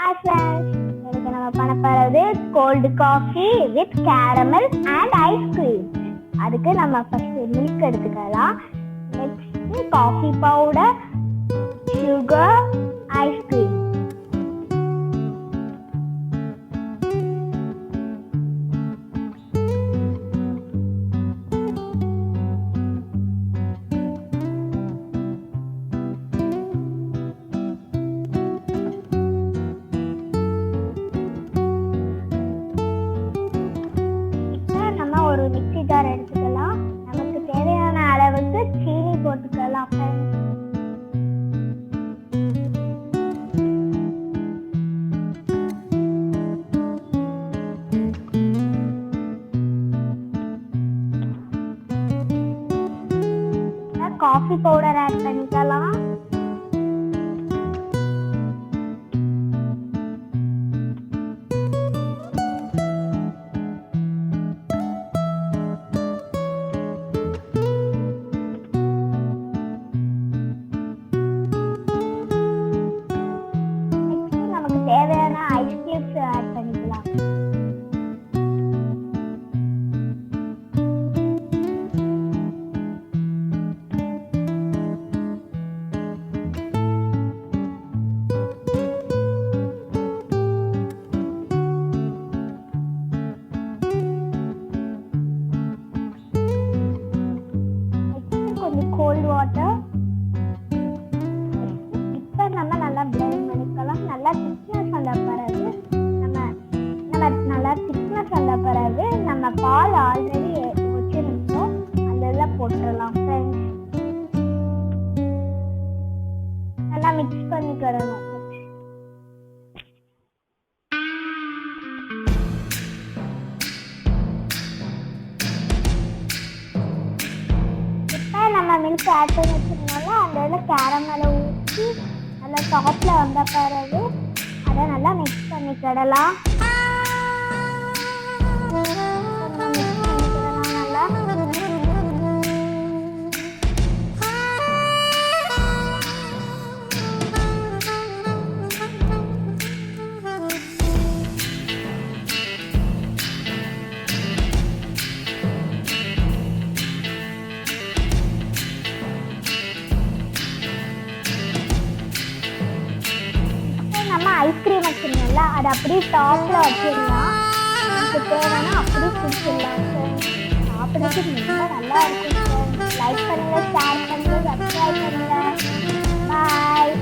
Hi friends, இன்னைக்கு நம்ம பண்ண போறது cold coffee with caramel and ice cream. அதுக்கு நம்ம ஃபர்ஸ்ட் மில்க் எடுத்துக்கலாம். Next coffee powder, sugar, ice cream. ஒரு மிக்ஸி ஜார் எடுத்துக்கலாம். நமக்கு தேவையான அளவுக்கு சீனி போட்டுக்கலாம். காஃபி பவுடர் ஆட் பண்ணிக்கலாம். தேவையான ஐஸ் கியூப்ஸ் ஆட் பண்ணிக்கலாம். கொஞ்சம் கோல்ட் வாட்டர். இப்போ நம்ம நல்லா பிளெண்ட் பண்ணிக்கலாம். நல்லா திக்னஸ் வந்த பிறகு நல்லா திக்னஸ் வந்த பிறகு நம்ம பால் ஆல்ரெடி வச்சிருந்தோம் அந்த இதில் போட்டுடலாம் ஃப்ரெண்ட்ஸ். நல்லா மிக்ஸ் பண்ணிக்கிறணும். இப்போ நம்ம மில்க் ஆட் பண்ணி வச்சிருந்தோம்ல அந்த இதில் கேரமலை ஊற்றி நல்லா டாப்பில் வந்த பிறகு அதை நல்லா மிக்ஸ் பண்ணிக்கிடலாம். நம்ம ஐஸ்கிரீம் வச்சிருந்தோம்ல அதை அப்படியே டாப்ல வச்சிடலாம். நமக்கு தேவைன்னா அப்படியே குடிச்சிடலாம். சாப்பிட்றதுக்கு ரொம்ப நல்லா இருக்கும். லைக் பண்ணுங்க, ஷேர் பண்ணுங்க, சப்ஸ்கிரைப் பண்ணுங்க. பாய்.